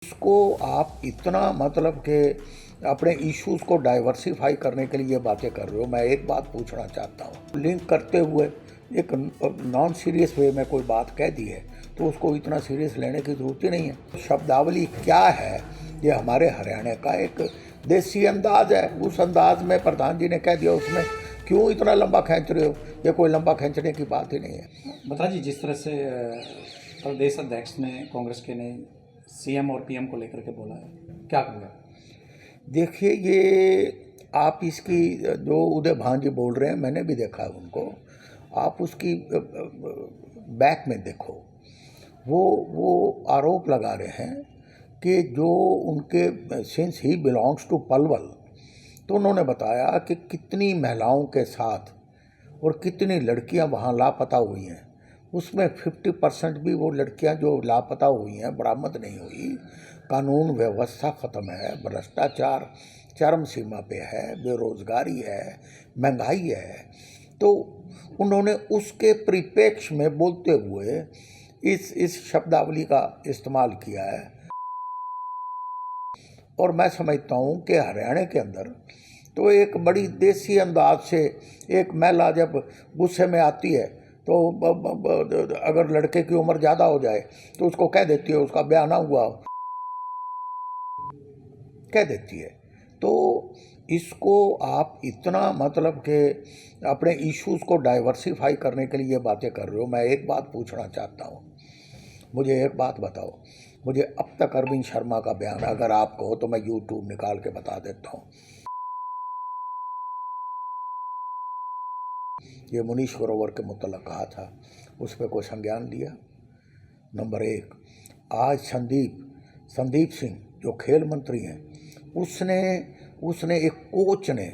इसको आप इतना मतलब कि अपने इश्यूज़ को डाइवर्सिफाई करने के लिए ये बातें कर रहे हो। मैं एक बात पूछना चाहता हूँ, लिंक करते हुए एक नॉन सीरियस वे में कोई बात कह दी है तो उसको इतना सीरियस लेने की ज़रूरत ही नहीं है। शब्दावली क्या है, ये हमारे हरियाणा का एक देसी अंदाज है। उस अंदाज में प्रधान जी ने कह दिया, उसमें क्यों इतना लंबा खींच रहे हो? ये कोई लंबा खींचने की बात ही नहीं है। बता जी, जिस तरह से प्रदेश अध्यक्ष ने कांग्रेस के ने सीएम और पीएम को लेकर के बोला है, क्या कहोगे? देखिए, ये आप इसकी जो उदय भान जी बोल रहे हैं, मैंने भी देखा है उनको। आप उसकी बैक में देखो, वो आरोप लगा रहे हैं कि जो उनके सिंस ही बिलोंग्स टू पलवल, तो उन्होंने बताया कि कितनी महिलाओं के साथ और कितनी लड़कियां वहाँ लापता हुई हैं। उसमें 50% भी वो लड़कियां जो लापता हुई हैं बरामद नहीं हुई। कानून व्यवस्था ख़त्म है, भ्रष्टाचार चरम सीमा पे है, बेरोज़गारी है, महंगाई है। तो उन्होंने उसके परिप्रेक्ष्य में बोलते हुए इस शब्दावली का इस्तेमाल किया है। और मैं समझता हूँ कि हरियाणा के अंदर तो एक बड़ी देसी अंदाज से एक महिला जब गुस्से में आती है तो अगर लड़के की उम्र ज़्यादा हो जाए तो उसको कह देती है, उसका ब्याह ना हुआ कह देती है। तो इसको आप इतना मतलब कि अपने इश्यूज़ को डाइवर्सिफाई करने के लिए ये बातें कर रहे हो। मैं एक बात पूछना चाहता हूँ, मुझे एक बात बताओ। मुझे अब तक अरविंद शर्मा का बयान अगर आप कहो तो मैं यूट्यूब निकाल के बता देता हूँ। ये मुनीश ग्रोवर के मुतल्लक कहा था, उस पर कोई संज्ञान लिया? नंबर एक, आज संदीप सिंह जो खेल मंत्री हैं, उसने एक कोच ने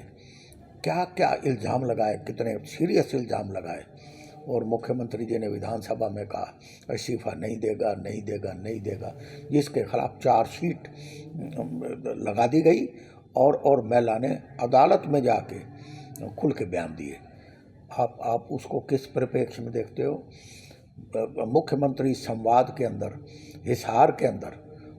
क्या क्या इल्ज़ाम लगाए, कितने सीरियस इल्ज़ाम लगाए। और मुख्यमंत्री जी ने विधानसभा में कहा इस्तीफा नहीं देगा, जिसके खिलाफ चार्जशीट लगा दी गई और महिला ने अदालत में जाके खुल के बयान दिए। आप उसको किस परिप्रेक्ष्य में देखते हो? मुख्यमंत्री संवाद के अंदर, हिसार के अंदर,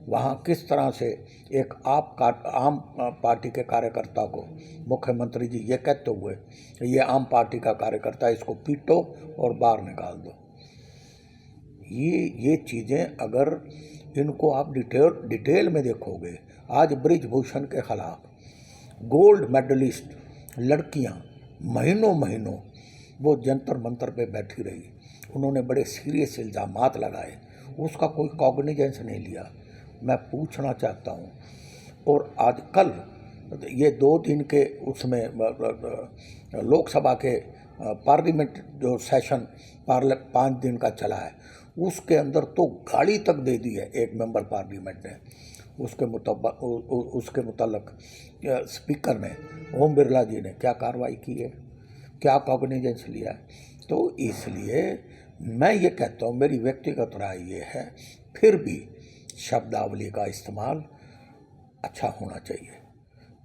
वहाँ किस तरह से एक आम पार्टी के कार्यकर्ता को मुख्यमंत्री जी ये कहते हुए, ये आम पार्टी का कार्यकर्ता, इसको पीटो और बाहर निकाल दो। ये चीज़ें अगर इनको आप डिटेल में देखोगे, आज बृजभूषण के खिलाफ गोल्ड मेडलिस्ट लड़कियां महीनों वो जंतर मंतर पे बैठी रही, उन्होंने बड़े सीरियस इल्ज़ामात लगाए, उसका कोई कॉग्निजेंस नहीं लिया। मैं पूछना चाहता हूँ, और आज कल ये 2 दिन के उसमें लोकसभा के पार्लियामेंट जो सेशन 5 दिन का चला है, उसके अंदर तो गाली तक दे दी है एक मेंबर पार्लियामेंट ने। उसके मुताल्लिक स्पीकर ने, ओम बिरला जी ने क्या कार्रवाई की है, क्या कॉग्निजेंस लिया है? तो इसलिए मैं ये कहता हूँ, मेरी व्यक्तिगत राय ये है, फिर भी शब्दावली का इस्तेमाल अच्छा होना चाहिए।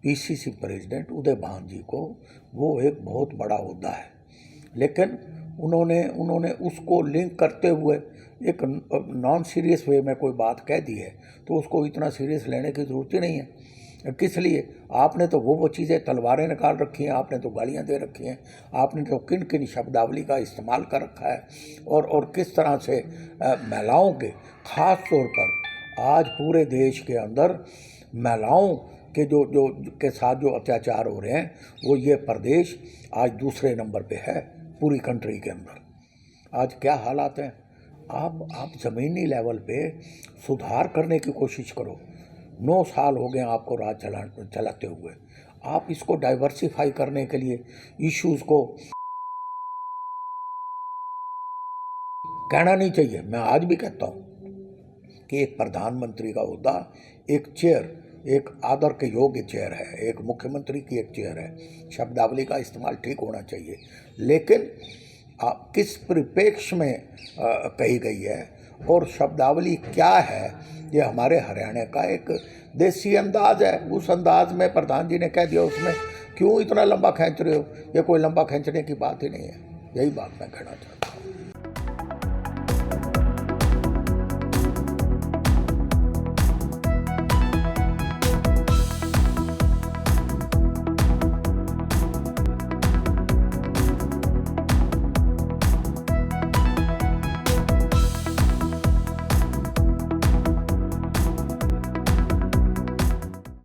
पीसीसी प्रेसिडेंट उदय भान जी को वो एक बहुत बड़ा ओहदा है, लेकिन उन्होंने उसको लिंक करते हुए एक नॉन सीरियस वे में कोई बात कह दी है तो उसको इतना सीरियस लेने की ज़रूरत ही नहीं है। किस लिए? आपने तो वो चीज़ें तलवारें निकाल रखी हैं, आपने तो गालियां दे रखी हैं, आपने तो किन किन शब्दावली का इस्तेमाल कर रखा है, और किस तरह से महिलाओं के ख़ास तौर पर आज पूरे देश के अंदर महिलाओं के जो के साथ जो अत्याचार हो रहे हैं, वो ये प्रदेश आज दूसरे नंबर पे है पूरी कंट्री के अंदर। आज क्या हालात हैं? आप ज़मीनी लेवल पे सुधार करने की कोशिश करो। 9 साल हो गए आपको राज चलाते हुए। आप इसको डाइवर्सिफाई करने के लिए इश्यूज़ को कहना नहीं चाहिए। मैं आज भी कहता हूँ कि एक प्रधानमंत्री का ओहदा, एक चेयर, एक आदर के योग्य चेयर है, एक मुख्यमंत्री की एक चेयर है। शब्दावली का इस्तेमाल ठीक होना चाहिए, लेकिन किस परिप्रेक्ष्य में कही गई है और शब्दावली क्या है, ये हमारे हरियाणा का एक देसी अंदाज है। उस अंदाज में प्रधान जी ने कह दिया, उसमें क्यों इतना लंबा खींच रहे हो? ये कोई लंबा खींचने की बात ही नहीं है। यही बात मैं कहना चाहता हूँ।